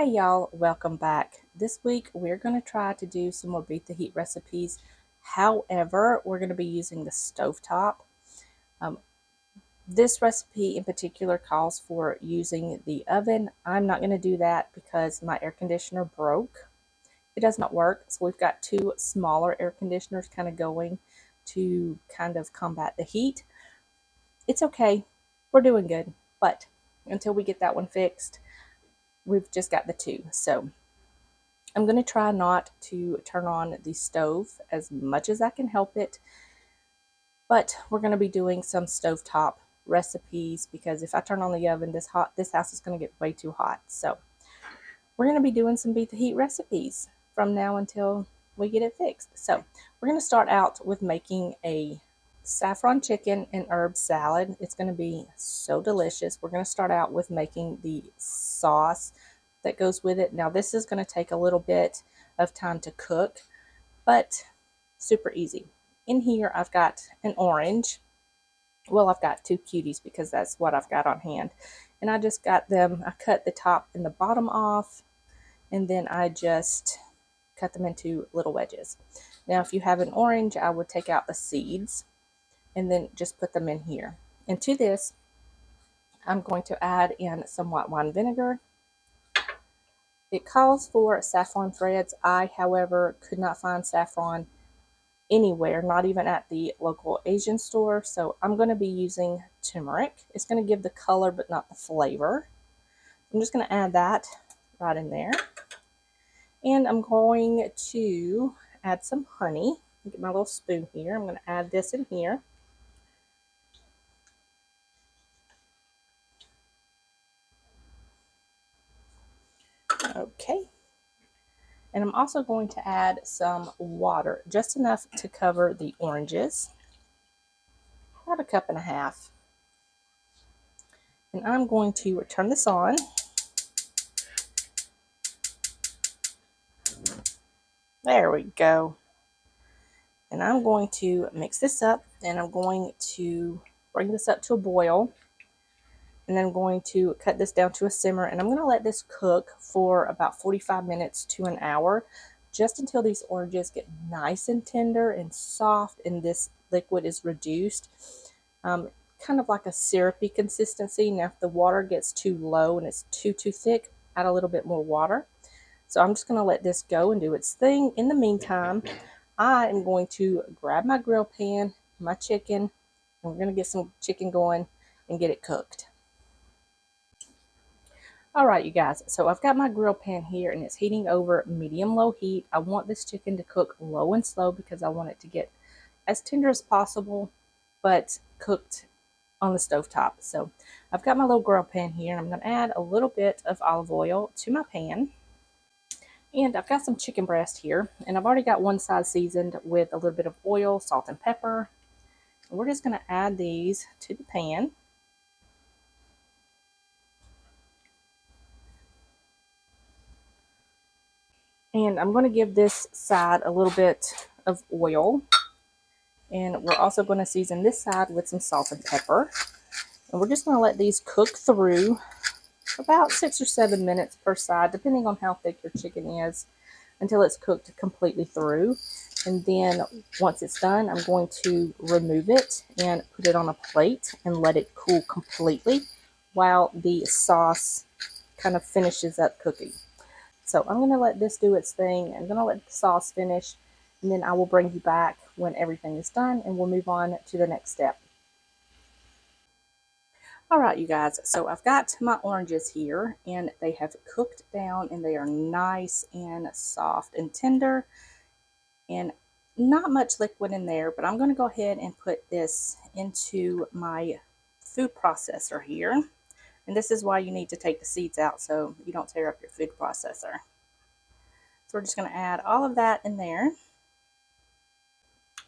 Hey y'all, welcome back. This week we're going to try to do some more beat the heat recipes. However, we're going to be using the stovetop. This recipe in particular calls for using the oven. I'm not going to do that because my air conditioner broke. It does not work, so we've got two smaller air conditioners kind of going to kind of combat the heat. It's okay, we're doing good, but until we get that one fixed, we've just got the two. So I'm going to try not to turn on the stove as much as I can help it, but we're going to be doing some stovetop recipes because if I turn on the oven this house is going to get way too hot. So we're going to be doing some beat the heat recipes from now until we get it fixed. So we're going to start out with making a saffron chicken and herb salad. It's going to be so delicious. We're going to start out with making the sauce that goes with it. Now this is going to take a little bit of time to cook, but super easy. In here I've got an orange. Well, I've got two cuties because that's what I've got on hand. And I just got them, I cut the top and the bottom off, and then I just cut them into little wedges. Now if you have an orange, I would take out the seeds and then just put them in here. And to this, I'm going to add in some white wine vinegar. It calls for saffron threads. I, however, could not find saffron anywhere, not even at the local Asian store. So I'm going to be using turmeric. It's going to give the color but not the flavor. I'm just going to add that right in there. And I'm going to add some honey. Get my little spoon here. I'm going to add this in here. Okay. And I'm also going to add some water, just enough to cover the oranges, about a cup and a half. And I'm going to turn this on. There we go. And I'm going to mix this up, and I'm going to bring this up to a boil. And then I'm going to cut this down to a simmer, and I'm going to let this cook for about 45 minutes to an hour, just until these oranges get nice and tender and soft and this liquid is reduced. Kind of like a syrupy consistency. Now if the water gets too low and it's too thick, add a little bit more water. So I'm just going to let this go and do its thing. In the meantime, I am going to grab my grill pan, my chicken, and we're going to get some chicken going and get it cooked. All right, you guys, so I've got my grill pan here and it's heating over medium-low heat. I want this chicken to cook low and slow because I want it to get as tender as possible, but cooked on the stovetop. So I've got my little grill pan here, and I'm going to add a little bit of olive oil to my pan. And I've got some chicken breast here, and I've already got one side seasoned with a little bit of oil, salt, and pepper. And we're just going to add these to the pan. And I'm going to give this side a little bit of oil. And we're also going to season this side with some salt and pepper. And we're just going to let these cook through about 6 or 7 minutes per side, depending on how thick your chicken is, until it's cooked completely through. And then once it's done, I'm going to remove it and put it on a plate and let it cool completely while the sauce kind of finishes up cooking. So I'm going to let this do its thing. I'm going to let the sauce finish, and then I will bring you back when everything is done, and we'll move on to the next step. All right, you guys, so I've got my oranges here, and they have cooked down, and they are nice and soft and tender, and not much liquid in there, but I'm going to go ahead and put this into my food processor here. And this is why you need to take the seeds out so you don't tear up your food processor. So we're just going to add all of that in there.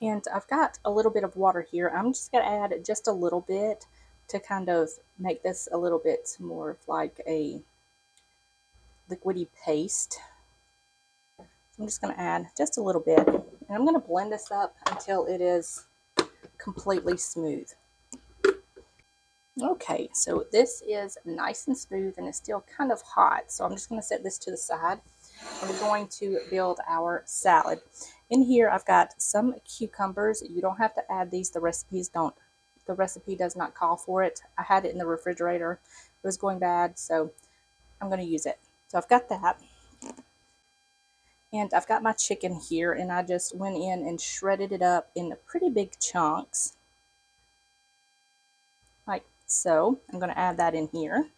And I've got a little bit of water here. I'm just going to add just a little bit to kind of make this a little bit more of like a liquidy paste. So I'm just going to add just a little bit. And I'm going to blend this up until it is completely smooth. Okay, so this is nice and smooth and it's still kind of hot. So I'm just going to set this to the side. We're going to build our salad. In here, I've got some cucumbers. You don't have to add these. The recipe does not call for it. I had it in the refrigerator. It was going bad, so I'm going to use it. So I've got that. And I've got my chicken here, and I just went in and shredded it up in pretty big chunks. Like so. I'm going to add that in here.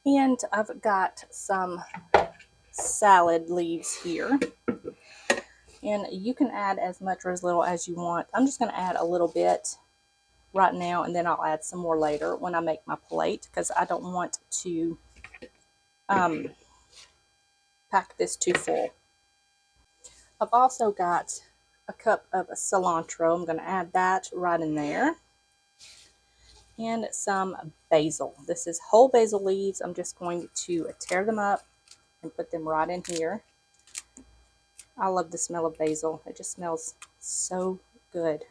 And I've got some salad leaves here. And you can add as much or as little as you want. I'm just going to add a little bit right now, and then I'll add some more later when I make my plate, because I don't want to pack this too full. I've also got a cup of cilantro. I'm going to add that right in there. And some basil. This is whole basil leaves. I'm just going to tear them up and put them right in here. I love the smell of basil. It just smells so good.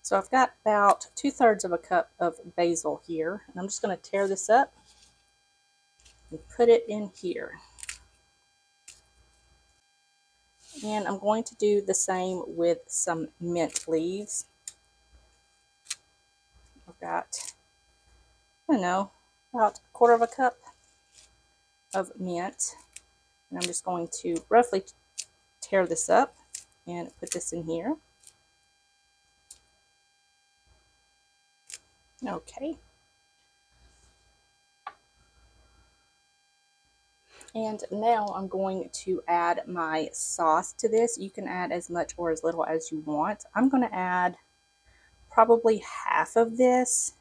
So I've got about 2/3 of a cup of basil here, and I'm just going to tear this up and put it in here. And I'm going to do the same with some mint leaves. I've got, I don't know, about 1/4 of a cup of mint. And I'm just going to roughly tear this up and put this in here. Okay. And now I'm going to add my sauce to this. You can add as much or as little as you want. I'm going to add probably half of this.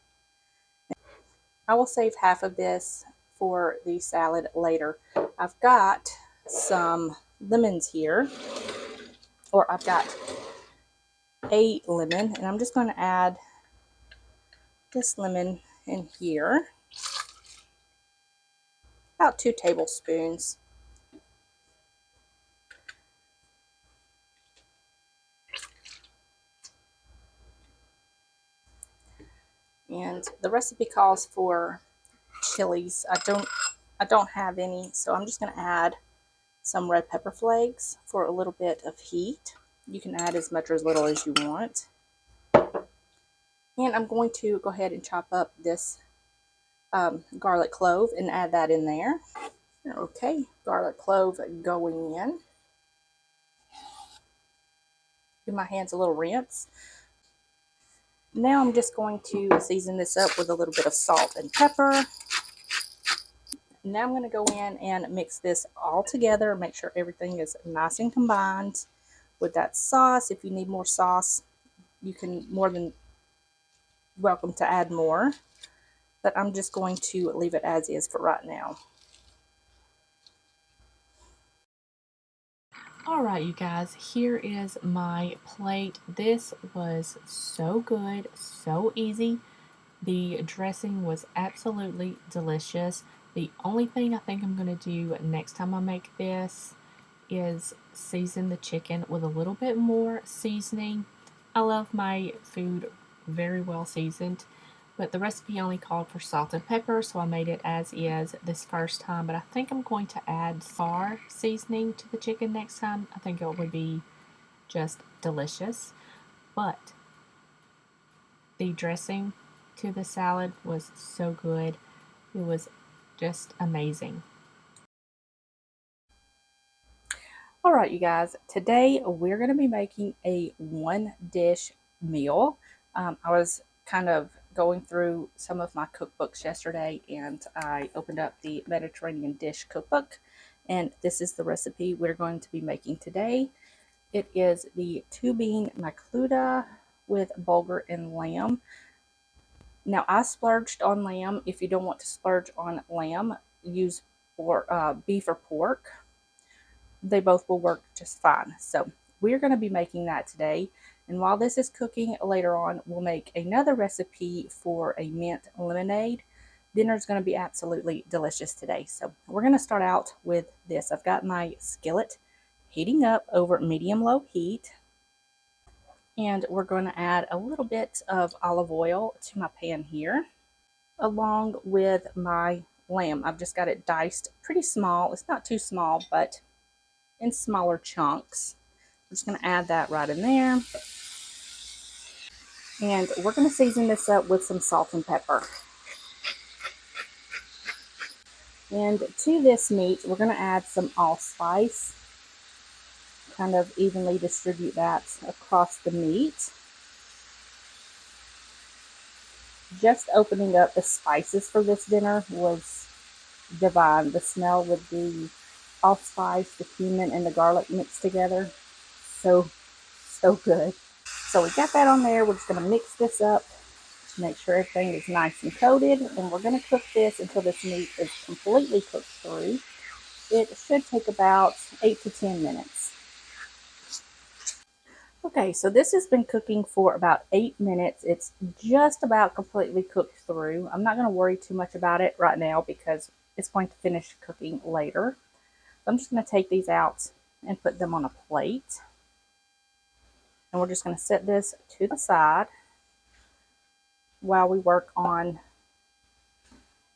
I will save half of this for the salad later. I've got some lemons here, or I've got a lemon, and I'm just going to add this lemon in here. About 2 tablespoons. And the recipe calls for chilies. I don't have any, so I'm just going to add some red pepper flakes for a little bit of heat. You can add as much or as little as you want. And I'm going to go ahead and chop up this garlic clove and add that in there. Okay, garlic clove going in. Give my hands a little rinse. Now I'm just going to season this up with a little bit of salt and pepper. Now I'm going to go in and mix this all together. Make sure everything is nice and combined with that sauce. If you need more sauce, you can more than welcome to add more. But I'm just going to leave it as is for right now. Alright, you guys, here is my plate. This was so good, so easy. The dressing was absolutely delicious. The only thing I think I'm going to do next time I make this is season the chicken with a little bit more seasoning. I love my food very well seasoned, but the recipe only called for salt and pepper, so I made it as is this first time. But I think I'm going to add far seasoning to the chicken next time. I think it would be just delicious. But the dressing to the salad was so good. It was just amazing. Alright, you guys, today we're going to be making a one dish meal. I was kind of going through some of my cookbooks yesterday, and I opened up the Mediterranean dish cookbook, and this is the recipe we're going to be making today. It is the 2-bean MAKLOUTA with bulgur and lamb. Now, I splurged on lamb. If you don't want to splurge on lamb, use beef or pork. They both will work just fine. So we're going to be making that today. And while this is cooking, later on we'll make another recipe for a mint lemonade. Dinner is going to be absolutely delicious today. So we're going to start out with this. I've got my skillet heating up over medium-low heat. And we're going to add a little bit of olive oil to my pan here, along with my lamb. I've just got it diced pretty small. It's not too small, but in smaller chunks. I'm just going to add that right in there. And we're going to season this up with some salt and pepper. And to this meat, we're going to add some allspice. Kind of evenly distribute that across the meat. Just opening up the spices for this dinner was divine. The smell with the allspice, the cumin, and the garlic mixed together. So good. So we got that on there. We're just going to mix this up to make sure everything is nice and coated. And we're going to cook this until this meat is completely cooked through. It should take about 8 to 10 minutes. Okay, so this has been cooking for about 8 minutes. It's just about completely cooked through. I'm not going to worry too much about it right now because it's going to finish cooking later. So I'm just going to take these out and put them on a plate. And we're just going to set this to the side while we work on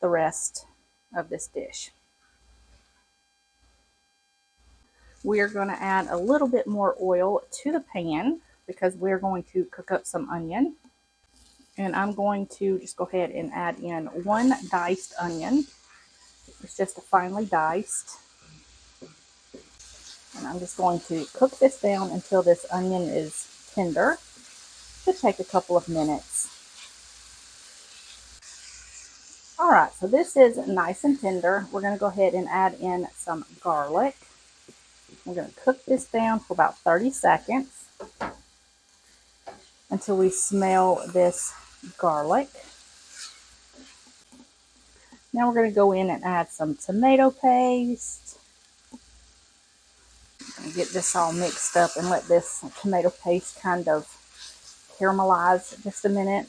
the rest of this dish. We are going to add a little bit more oil to the pan because we're going to cook up some onion. And I'm going to just go ahead and add in 1 diced onion. It's just finely diced. And I'm just going to cook this down until this onion is tender. Should take a couple of minutes. Alright, so this is nice and tender. We're going to go ahead and add in some garlic. We're going to cook this down for about 30 seconds until we smell this garlic. Now we're going to go in and add some tomato paste. Get this all mixed up and let this tomato paste kind of caramelize just a minute.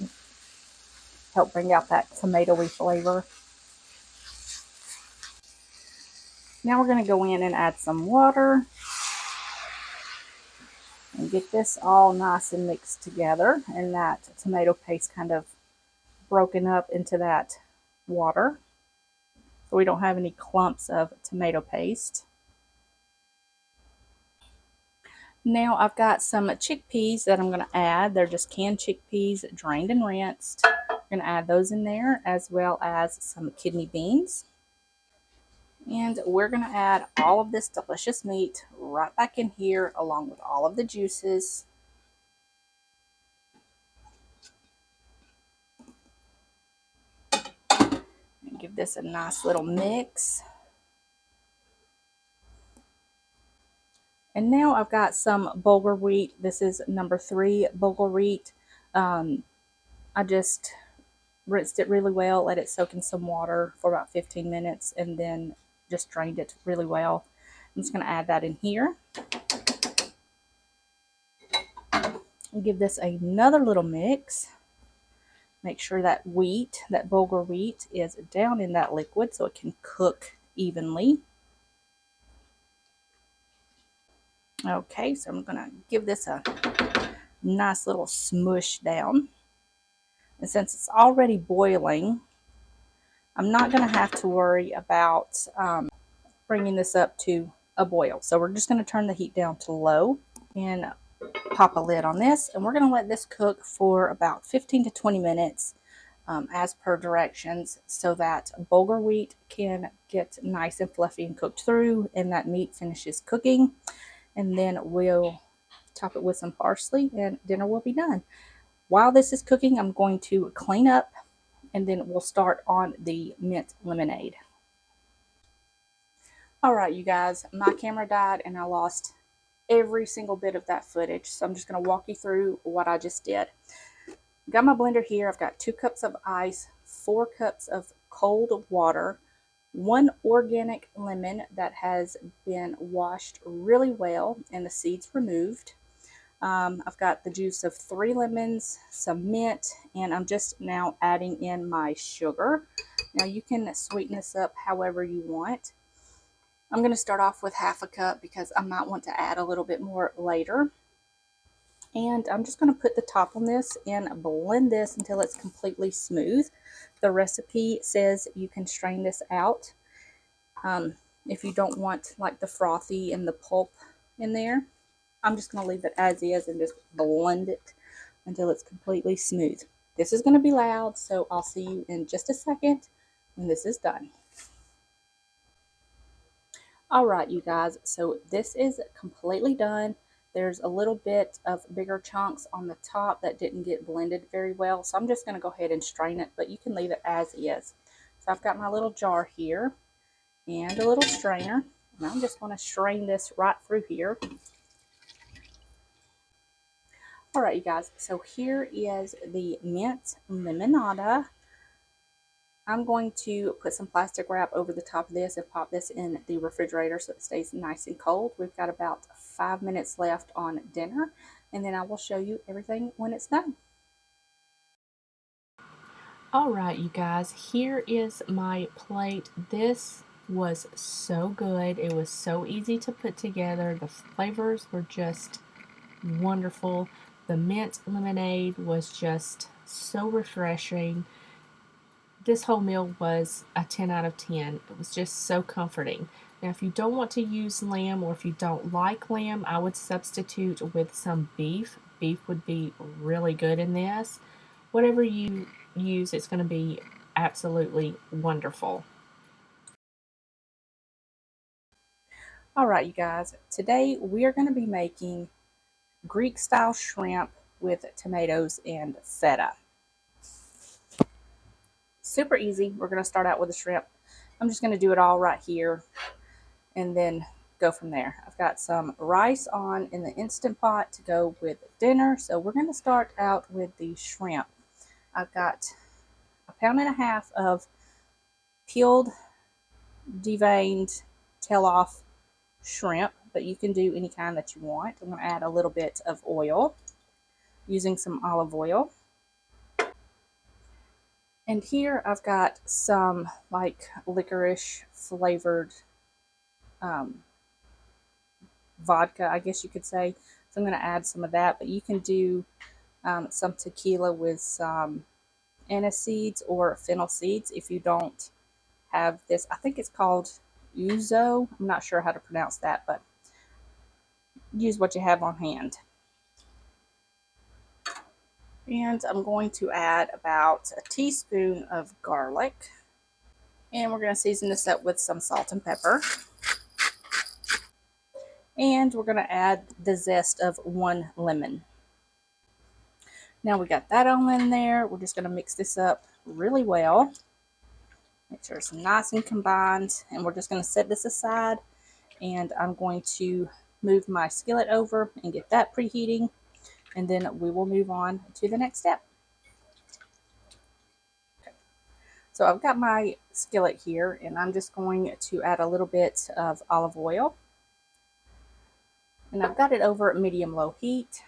Help bring out that tomatoey flavor. Now we're going to go in and add some water and get this all nice and mixed together and that tomato paste kind of broken up into that water so we don't have any clumps of tomato paste. Now I've got some chickpeas that I'm going to add. They're just canned chickpeas, drained and rinsed. I'm going to add those in there as well as some kidney beans. And we're going to add all of this delicious meat right back in here along with all of the juices. And give this a nice little mix. And now I've got some bulgur wheat. This is number 3 bulgur wheat. I just rinsed it really well, let it soak in some water for about 15 minutes, and then just drained it really well. I'm just going to add that in here. And give this another little mix. Make sure that wheat, that bulgur wheat, is down in that liquid so it can cook evenly. Okay, so I'm going to give this a nice little smush down. And since it's already boiling, I'm not going to have to worry about bringing this up to a boil. So we're just going to turn the heat down to low and pop a lid on this. And we're going to let this cook for about 15 to 20 minutes as per directions so that bulgur wheat can get nice and fluffy and cooked through and that meat finishes cooking. And then we'll top it with some parsley and dinner will be done. While this is cooking, I'm going to clean up and then we'll start on the mint lemonade. Alright, you guys, my camera died and I lost every single bit of that footage. So I'm just going to walk you through what I just did. Got my blender here. I've got 2 cups of ice, 4 cups of cold water, 1 organic lemon that has been washed really well and the seeds removed. I've got the juice of 3 lemons, some mint, and I'm just now adding in my sugar. Now you can sweeten this up however you want. I'm going to start off with 1/2 cup because I might want to add a little bit more later. And I'm just going to put the top on this and blend this until it's completely smooth. The recipe says you can strain this out if you don't want like the frothy and the pulp in there. I'm just going to leave it as is and just blend it until it's completely smooth. This is going to be loud, so I'll see you in just a second when this is done. Alright, you guys, so this is completely done. There's a little bit of bigger chunks on the top that didn't get blended very well, so I'm just going to go ahead and strain it, but you can leave it as is. So I've got my little jar here and a little strainer, and I'm just going to strain this right through here. Alright, you guys, so here is the mint limonada. I'm going to put some plastic wrap over the top of this and pop this in the refrigerator so it stays nice and cold. We've got about 5 minutes left on dinner, and then I will show you everything when it's done. Alright, you guys, here is my plate. This was so good. It was so easy to put together. The flavors were just wonderful. The mint lemonade was just so refreshing. This whole meal was a 10 out of 10. It was just so comforting. Now, if you don't want to use lamb, or if you don't like lamb, I would substitute with some beef. Beef would be really good in this. Whatever you use, it's going to be absolutely wonderful. Alright, you guys, today we are going to be making Greek style shrimp with tomatoes and feta. Super easy. We're going to start out with the shrimp. I'm just going to do it all right here and then go from there. I've got some rice on in the Instant Pot to go with dinner, so we're going to start out with the shrimp. I've got 1.5 pounds of peeled, deveined, tail-off shrimp, but you can do any kind that you want. I'm going to add a little bit of oil using some olive oil. And here I've got some like licorice flavored vodka, I guess you could say. So I'm going to add some of that, but you can do some tequila with some anise seeds or fennel seeds if you don't have this. I think it's called ouzo. I'm not sure how to pronounce that, but use what you have on hand. And I'm going to add about a teaspoon of garlic. And we're going to season this up with some salt and pepper. And we're going to add the zest of 1 lemon. Now we got that all in there. We're just going to mix this up really well. Make sure it's nice and combined. And we're just going to set this aside. And I'm going to move my skillet over and get that preheating. And then we will move on to the next step. Okay. So I've got my skillet here, and I'm just going to add a little bit of olive oil. And I've got it over at medium-low heat.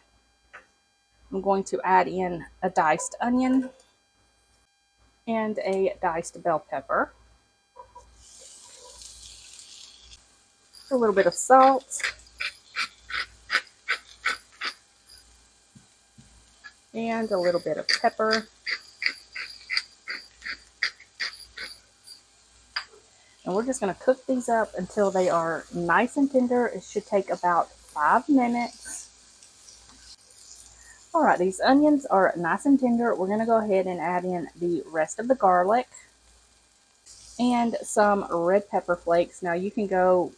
I'm going to add in a diced onion and a diced bell pepper. A little bit of salt. And a little bit of pepper. And we're just going to cook these up until they are nice and tender. It should take about 5 minutes. Alright, these onions are nice and tender. We're going to go ahead and add in the rest of the garlic and some red pepper flakes. Now you can go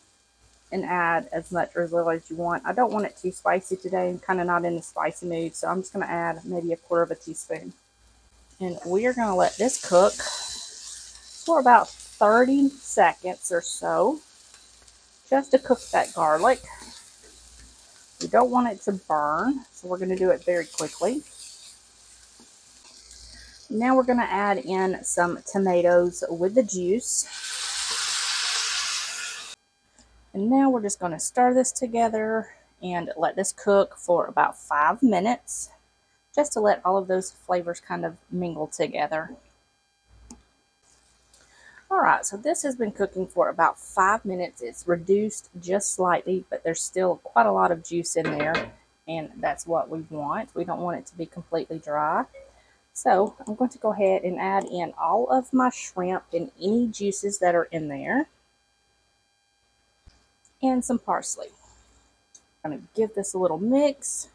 and add as much or as little as you want. I don't want it too spicy today. I'm kind of not in the spicy mood, so I'm just going to add maybe 1/4 teaspoon. And we are going to let this cook for about 30 seconds or so, just to cook that garlic. We don't want it to burn, so we're going to do it very quickly. Now we're going to add in some tomatoes with the juice. And now we're just going to stir this together and let this cook for about 5 minutes, just to let all of those flavors kind of mingle together. Alright, so this has been cooking for about 5 minutes. It's reduced just slightly, but there's still quite a lot of juice in there. and that's what we want. We don't want it to be completely dry. So I'm going to go ahead and add in all of my shrimp and any juices that are in there, and some parsley. I'm going to give this a little mix,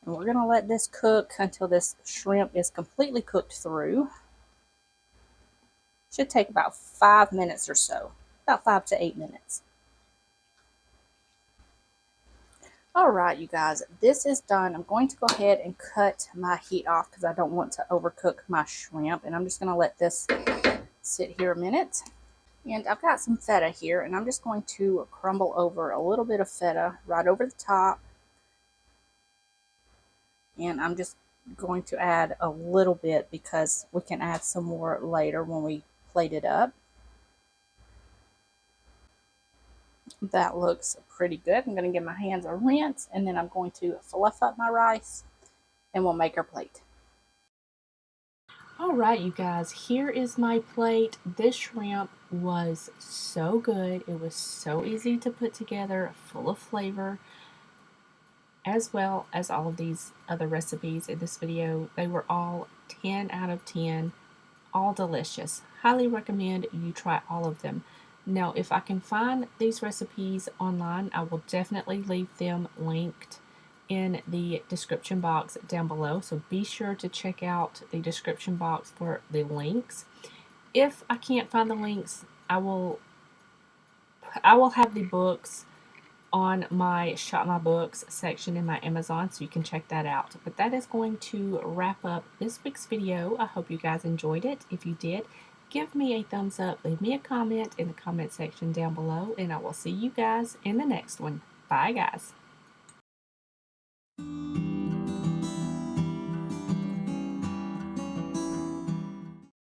and we're going to let this cook until this shrimp is completely cooked through. Should take about 5 minutes or so, about 5 to 8 minutes. Alright, you guys, this is done. I'm going to go ahead and cut my heat off because I don't want to overcook my shrimp, and I'm just going to let this sit here a minute. And I've got some feta here, and I'm just going to crumble over a little bit of feta right over the top. And I'm just going to add a little bit because we can add some more later when we plate it up. That looks pretty good. I'm going to give my hands a rinse, and then I'm going to fluff up my rice, and we'll make our plate. Alright, you guys, here is my plate. This shrimp was so good. It was so easy to put together, full of flavor, as well as all of these other recipes in this video. They were all 10 out of 10, all delicious. Highly recommend you try all of them. Now, if I can find these recipes online, I will definitely leave them linked in the description box down below. So be sure to check out the description box for the links. If I can't find the links, I will have the books on my Shop My Books section in my Amazon, so you can check that out. But that is going to wrap up this week's video. I hope you guys enjoyed it. If you did, give me a thumbs up, leave me a comment in the comment section down below, and I will see you guys in the next one. Bye, guys.